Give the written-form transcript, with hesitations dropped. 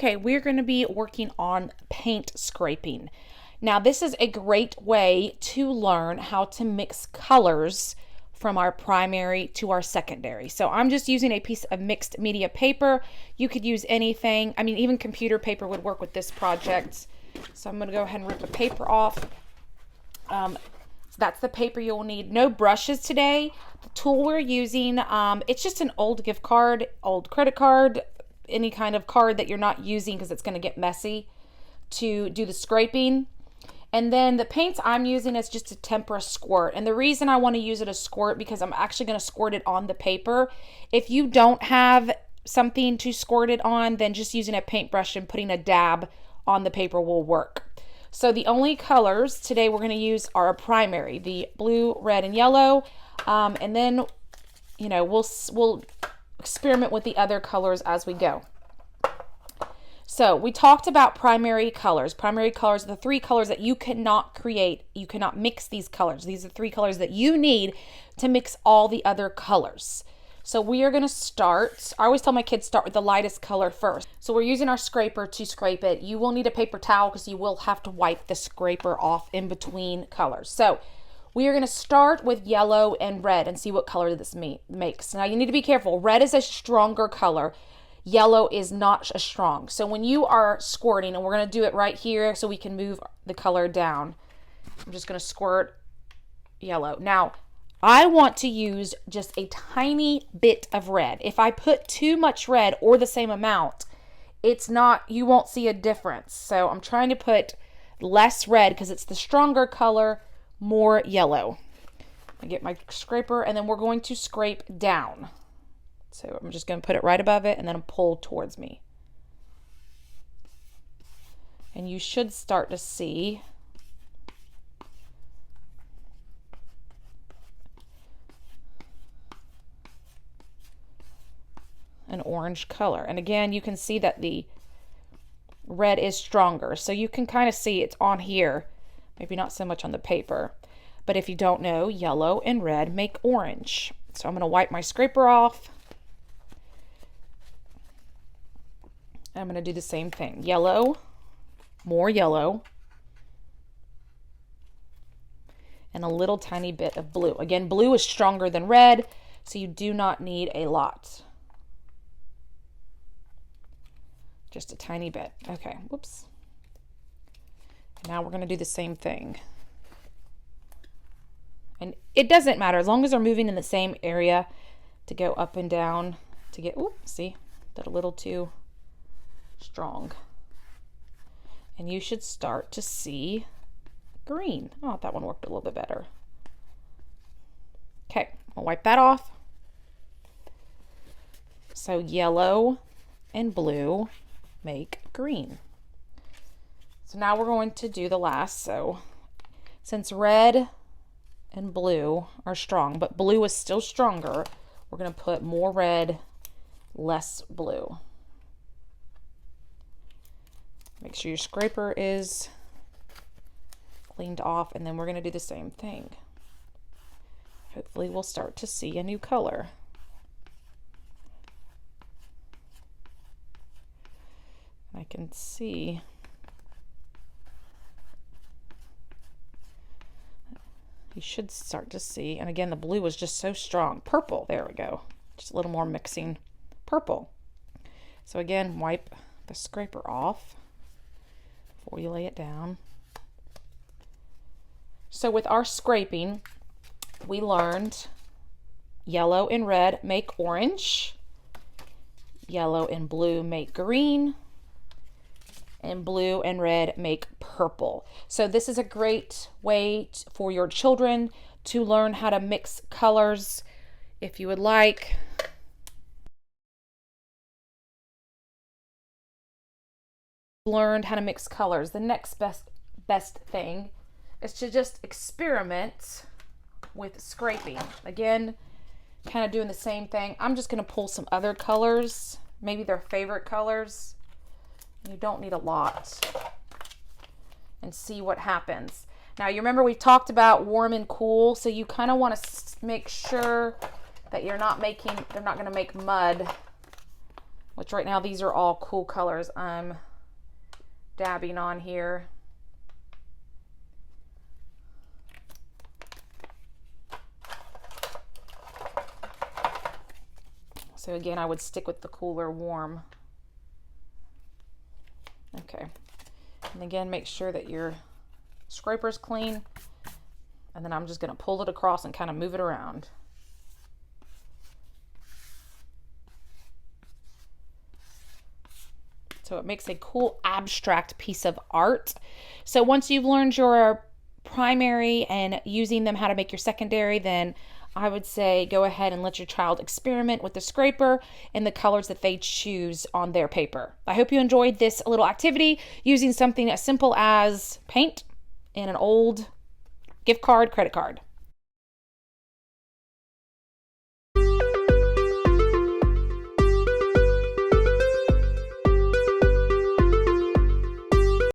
Okay, we're going to be working on paint scraping. Now, this is a great way to learn how to mix colors from our primary to our secondary. So I'm just using a piece of mixed media paper. You could use anything. I mean, even computer paper would work with this project. So I'm going to go ahead and rip the paper off. So that's the paper you'll need. No brushes today. The tool we're using, it's just an old gift card, old credit card, any kind of card that you're not using because it's going to get messy to do the scraping. And then the paints I'm using is just a tempera squirt. And the reason I want to use it as squirt because I'm actually going to squirt it on the paper. If you don't have something to squirt it on, then just using a paintbrush and putting a dab on the paper will work. So the only colors today we're going to use are a primary, the blue, red, and yellow. And then, you know, we'll experiment with the other colors as we go. So we talked about primary colors. Primary colors are the three colors that you cannot create. You cannot mix these colors. These are the three colors that you need to mix all the other colors. So we are going to start. I always tell my kids start with the lightest color first. So we're using our scraper to scrape it. You will need a paper towel because you will have to wipe the scraper off in between colors. So we are going to start with yellow and red and see what color this makes. Now you need to be careful. Red is a stronger color. Yellow is not as strong. So when you are squirting, and we're going to do it right here so we can move the color down. I'm just going to squirt yellow. Now, I want to use just a tiny bit of red. If I put too much red or the same amount, you won't see a difference. So I'm trying to put less red because it's the stronger color, more yellow. I get my scraper and then we're going to scrape down. So I'm just going to put it right above it and then pull towards me. And you should start to see an orange color. And again, you can see that the red is stronger. So you can kind of see it's on here, maybe not so much on the paper. But if you don't know, yellow and red make orange. So I'm going to wipe my scraper off. I'm going to do the same thing. Yellow, more yellow, and a little tiny bit of blue. Again, blue is stronger than red, so you do not need a lot. Just a tiny bit. Okay, whoops. Now we're going to do the same thing. And it doesn't matter as long as they're moving in the same area to go up and down to get, see, that a little too strong. And you should start to see green. Oh, that one worked a little bit better. Okay, I'll wipe that off. So yellow and blue make green. So now we're going to do the last. So since red and blue are strong, but blue is still stronger, we're going to put more red, less blue. Make sure your scraper is cleaned off, and then we're going to do the same thing. Hopefully we'll start to see a new color. I can see you should start to see, and again the blue is just so strong. Purple, there we go. Just a little more mixing. Purple. So again, wipe the scraper off before you lay it down. So with our scraping, we learned yellow and red make orange, yellow and blue make green, and blue and red make purple. So this is a great way for your children to learn how to mix colors. If you would like, learned how to mix colors, the next best thing is to just experiment with scraping. Again, kind of doing the same thing. I'm just going to pull some other colors, maybe their favorite colors. You don't need a lot, and see what happens. Now you remember we talked about warm and cool, so you kind of want to make sure that they're not going to make mud which right now these are all cool colors I'm dabbing on here. So again, I would stick with the cooler warm. Okay. And again, make sure that your scraper's clean. And then I'm just going to pull it across and kind of move it around. So it makes a cool abstract piece of art. So once you've learned your primary and using them how to make your secondary, then I would say go ahead and let your child experiment with the scraper and the colors that they choose on their paper. I hope you enjoyed this little activity using something as simple as paint and an old gift card, credit card.